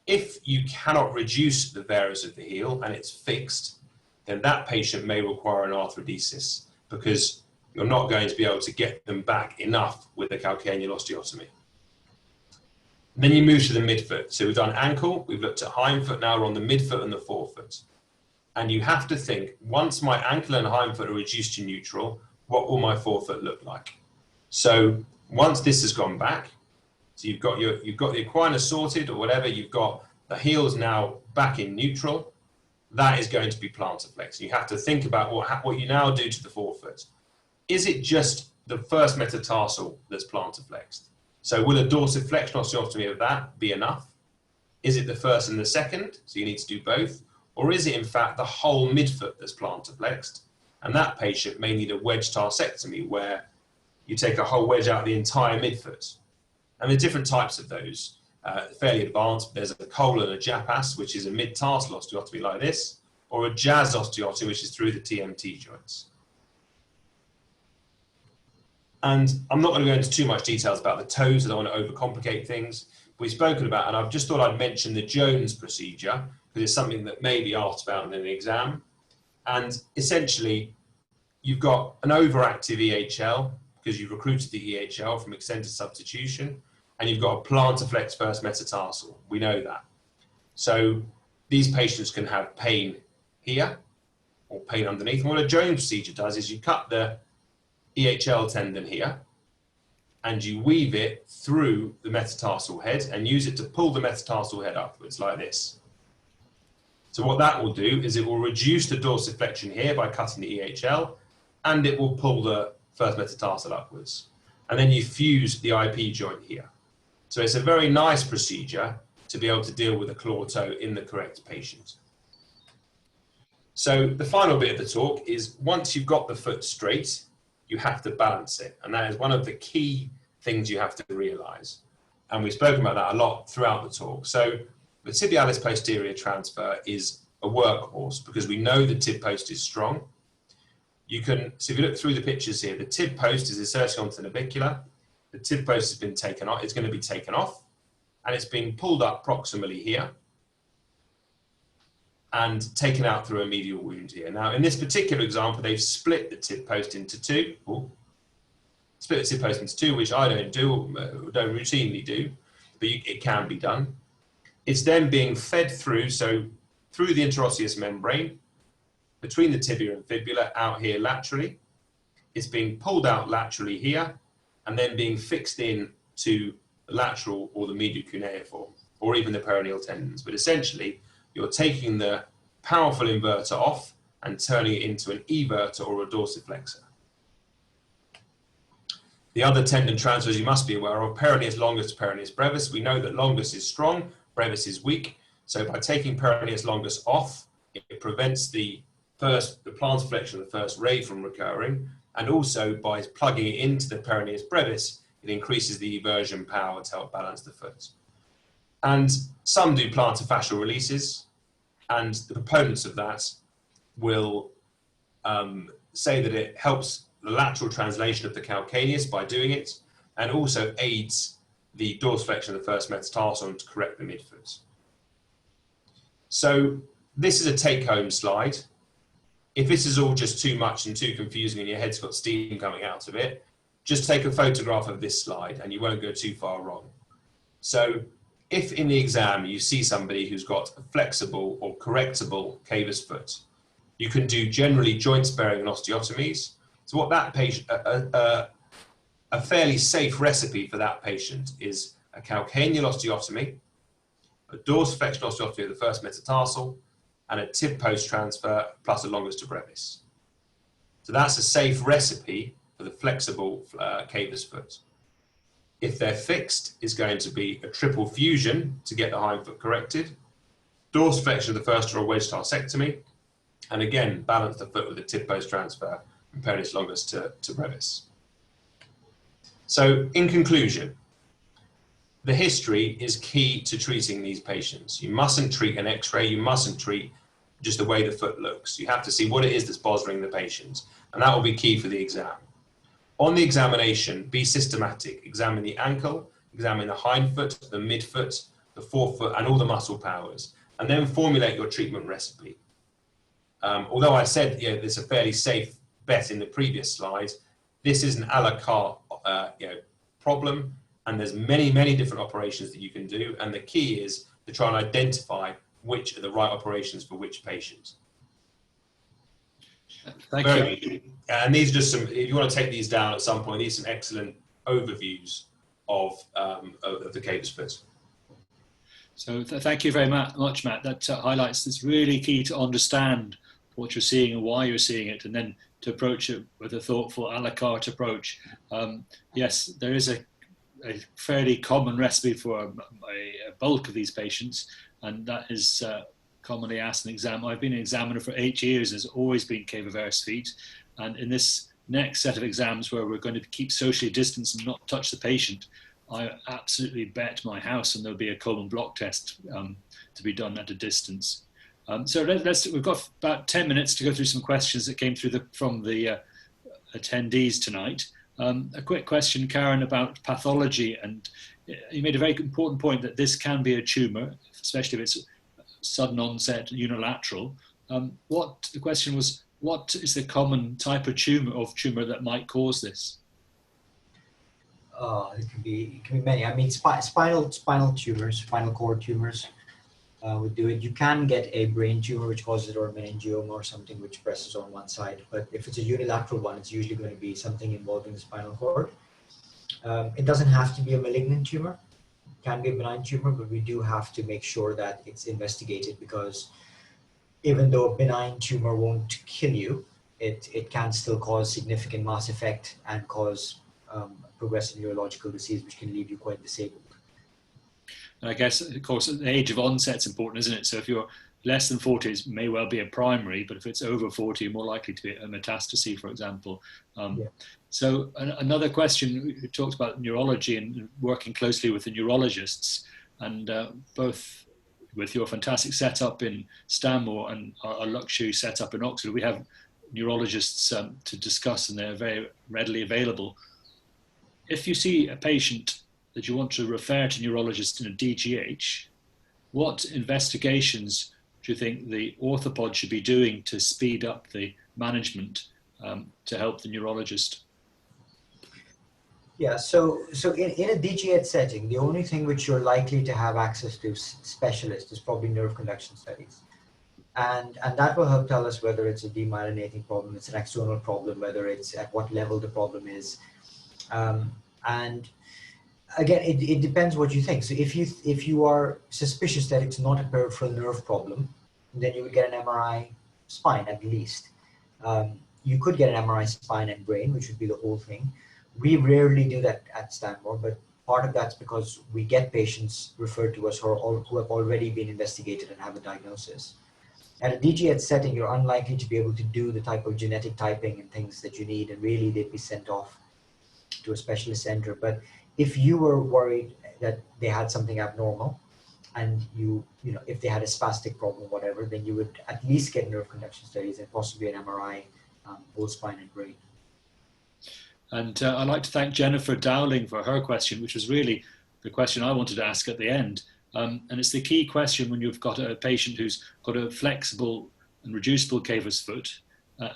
If you cannot reduce the varus of the heel and it's fixed, then that patient may require an arthrodesis because you're not going to be able to get them back enough with a calcaneal osteotomy. Then you move to the midfoot. So we've done ankle, we've looked at hind foot, now we're on the midfoot and the forefoot. And you have to think, once my ankle and hind foot are reduced to neutral, what will my forefoot look like? So once this has gone back, so you've got the equinus sorted or whatever, you've got the heels now back in neutral, that is going to be plantar flex. You have to think about what you now do to the forefoot. Is it just the first metatarsal that's plantar flexed? So will a dorsiflexion osteotomy of that be enough? Is it the first and the second? So you need to do both. Or is it in fact the whole midfoot that's plantar flexed? And that patient may need a wedge tarsectomy where you take a whole wedge out of the entire midfoot. And there's different types of those, fairly advanced. There's a Cole and a Japas, which is a mid-tarsal osteotomy like this, or a Jazz osteotomy, which is through the TMT joints. And I'm not going to go into too much details about the toes. I don't want to overcomplicate things. We've spoken about, and I've just thought I'd mention the Jones procedure, because it's something that may be asked about in an exam. And essentially, you've got an overactive EHL, because you've recruited the EHL from extended substitution, and you've got a plantar flex first metatarsal. We know that. So these patients can have pain here, or pain underneath. And what a Jones procedure does is you cut the EHL tendon here, and you weave it through the metatarsal head and use it to pull the metatarsal head upwards like this. So what that will do is it will reduce the dorsiflexion here by cutting the EHL, and it will pull the first metatarsal upwards. And then you fuse the IP joint here. So it's a very nice procedure to be able to deal with a claw toe in the correct patient. So the final bit of the talk is once you've got the foot straight, you have to balance it. And that is one of the key things you have to realize. And we've spoken about that a lot throughout the talk. So the tibialis posterior transfer is a workhorse because we know the tib post is strong. So if you look through the pictures here, the tib post is inserted onto the navicula. The tib post has been taken off. It's going to be taken off, and it's being pulled up proximally here and taken out through a medial wound here. Now, in this particular example, they've split the tib post into two. Split the tib post into two, which I don't routinely do, but it can be done. It's then being fed through, so through the interosseous membrane, between the tibia and fibula, out here laterally. It's being pulled out laterally here, and then being fixed in to the lateral or the medial cuneiform, or even the peroneal tendons. But essentially, you're taking the powerful inverter off and turning it into an everter or a dorsiflexor. The other tendon transfers you must be aware of, peroneus longus to peroneus brevis. We know that longus is strong, brevis is weak. So by taking peroneus longus off, it prevents the plantar flexion of the first ray from recurring. And also by plugging it into the peroneus brevis, it increases the eversion power to help balance the foot. And some do plantar fascial releases, and the proponents of that will say that it helps the lateral translation of the calcaneus by doing it, and also aids the dorsiflexion of the first metatarsal to correct the midfoot. So this is a take-home slide. If this is all just too much and too confusing and your head's got steam coming out of it, just take a photograph of this slide and you won't go too far wrong. So if in the exam you see somebody who's got a flexible or correctable cavus foot, you can do generally joint-sparing and osteotomies. So what that patient, a fairly safe recipe for that patient is a calcaneal osteotomy, a dorsiflexion osteotomy of the first metatarsal, and a tib post transfer plus a longus to brevis. So that's a safe recipe for the flexible cavus foot. If they're fixed, it's going to be a triple fusion to get the hindfoot corrected, dorsiflexion of the first or wedge tarsectomy, and again, balance the foot with a tib post transfer from peroneus longus to brevis. So in conclusion, the history is key to treating these patients. You mustn't treat an x-ray, you mustn't treat just the way the foot looks. You have to see what it is that's bothering the patient, and that will be key for the exam. On the examination, be systematic. Examine the ankle, examine the hindfoot, the midfoot, the forefoot, and all the muscle powers, and then formulate your treatment recipe. Although I said there's a fairly safe bet in the previous slide, this is an a la carte problem, and there's many different operations that you can do, and the key is to try and identify which are the right operations for which patient. Thank you. And these are just some, if you want to take these down at some point, these are some excellent overviews of the cavus foot. So thank you very much, Matt. That highlights it's really key to understand what you're seeing and why you're seeing it, and then to approach it with a thoughtful a la carte approach. Yes, there is a fairly common recipe for a bulk of these patients, and that is commonly asked in exam. I've been an examiner for 8 years, and there's always been cavaverse feet. And in this next set of exams where we're going to keep socially distanced and not touch the patient, I absolutely bet my house and there'll be a colon block test to be done at a distance. So we've got about 10 minutes to go through some questions that came through from the attendees tonight. A quick question, Karen, about pathology, and you made a very important point that this can be a tumour, especially if it's sudden onset unilateral. The question was, what is the common type of tumour that might cause this? It can be many. I mean, spinal tumors, spinal cord tumors would do it. You can get a brain tumor which causes it, or a meningioma or something which presses on one side. But if it's a unilateral one, it's usually going to be something involving the spinal cord. It doesn't have to be a malignant tumor. It can be a benign tumor, but we do have to make sure that it's investigated, because even though a benign tumor won't kill you, it can still cause significant mass effect and cause progressive neurological disease, which can leave you quite disabled. And I guess, of course, the age of onset is important, isn't it? So if you're less than 40, it may well be a primary, but if it's over 40, you're more likely to be a metastasis, for example. So another question, we talked about neurology and working closely with the neurologists, and both with your fantastic setup in Stanmore and our luxury setup in Oxford, we have neurologists to discuss, and they're very readily available. If you see a patient that you want to refer to neurologist in a DGH, what investigations do you think the orthopod should be doing to speed up the management to help the neurologist? Yeah, so in a DGH setting, the only thing which you're likely to have access to specialist is probably nerve conduction studies. And that will help tell us whether it's a demyelinating problem, it's an external problem, whether it's at what level the problem is. And again, it depends what you think. So if you are suspicious that it's not a peripheral nerve problem, then you would get an MRI spine at least. You could get an MRI spine and brain, which would be the whole thing. We rarely do that at Stanmore, but part of that's because we get patients referred to us who have already been investigated and have a diagnosis. At a DGH setting, you're unlikely to be able to do the type of genetic typing and things that you need, and really they'd be sent off to a specialist center. But if you were worried that they had something abnormal, and if they had a spastic problem, whatever, then you would at least get nerve conduction studies and possibly an MRI, both spine and brain. And I'd like to thank Jennifer Dowling for her question, which was really the question I wanted to ask at the end. And it's the key question when you've got a patient who's got a flexible and reducible cavus foot.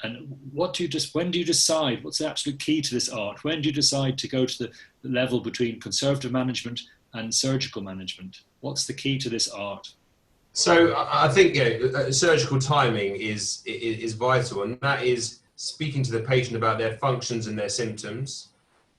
And when do you decide, what's the absolute key to this art? When do you decide to go to the level between conservative management and surgical management? What's the key to this art? So I think surgical timing is vital, and that is speaking to the patient about their functions and their symptoms.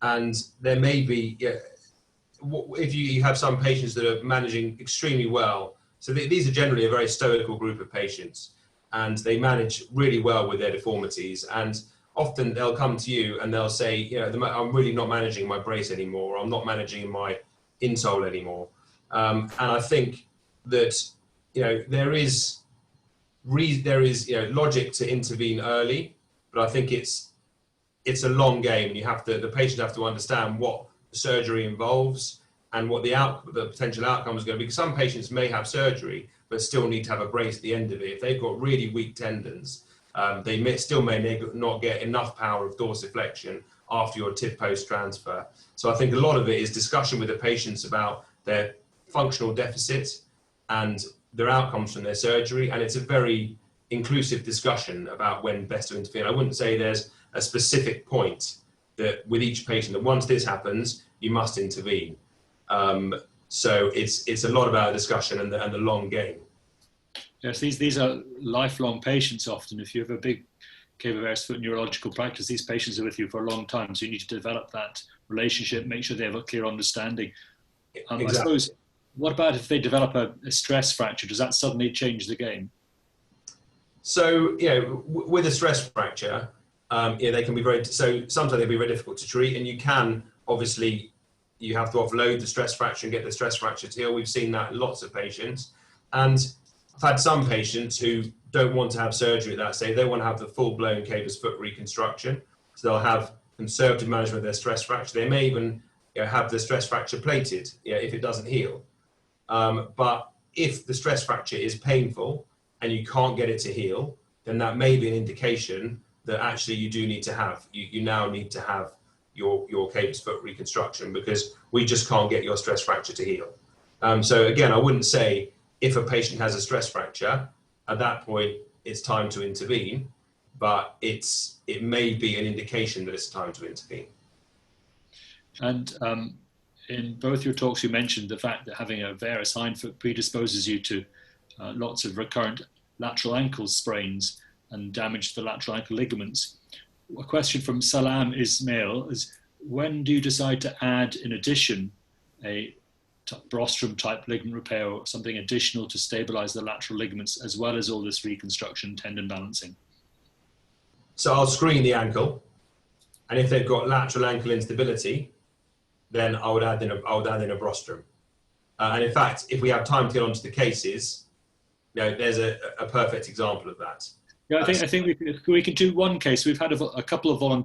And there may be, if you have some patients that are managing extremely well, so these are generally a very stoical group of patients, and they manage really well with their deformities. And often they'll come to you and they'll say, I'm really not managing my brace anymore, or I'm not managing my insole anymore. And I think that there is logic to intervene early, but I think it's a long game, and the patient have to understand what the surgery involves and what the potential outcome is going to be. Because some patients may have surgery but still need to have a brace at the end of it. If they've got really weak tendons, they may not get enough power of dorsiflexion after your tib post transfer. So I think a lot of it is discussion with the patients about their functional deficits and their outcomes from their surgery, and it's a very inclusive discussion about when best to intervene. I wouldn't say there's a specific point that with each patient that once this happens, you must intervene. So it's a lot about discussion and the long game. Yes, these are lifelong patients often. If you have a big cavus foot neurological practice, these patients are with you for a long time. So you need to develop that relationship, make sure they have a clear understanding. Exactly. I suppose, what about if they develop a stress fracture? Does that suddenly change the game? So, with a stress fracture, they can be sometimes they'll be very difficult to treat, and you have to offload the stress fracture and get the stress fracture to heal. We've seen that in lots of patients. And I've had some patients who don't want to have surgery at that stage. They want to have the full-blown cavus foot reconstruction. So they'll have conservative management of their stress fracture. They may even have the stress fracture plated if it doesn't heal. But if the stress fracture is painful and you can't get it to heal, then that may be an indication that actually you now need to have your cavus foot reconstruction, because we just can't get your stress fracture to heal. So again, I wouldn't say if a patient has a stress fracture, at that point it's time to intervene, but it may be an indication that it's time to intervene. And in both your talks, you mentioned the fact that having a varus hindfoot predisposes you to lots of recurrent lateral ankle sprains and damage to the lateral ankle ligaments. A question from Salam Ismail is, when do you decide to add, in addition, a rostrum type ligament repair or something additional to stabilize the lateral ligaments, as well as all this reconstruction, tendon balancing? So I'll screen the ankle, and if they've got lateral ankle instability, then I would add in a rostrum. And in fact, if we have time to get onto the cases, there's a perfect example of that. Yeah, I think we can do one case. We've had a couple of volunteers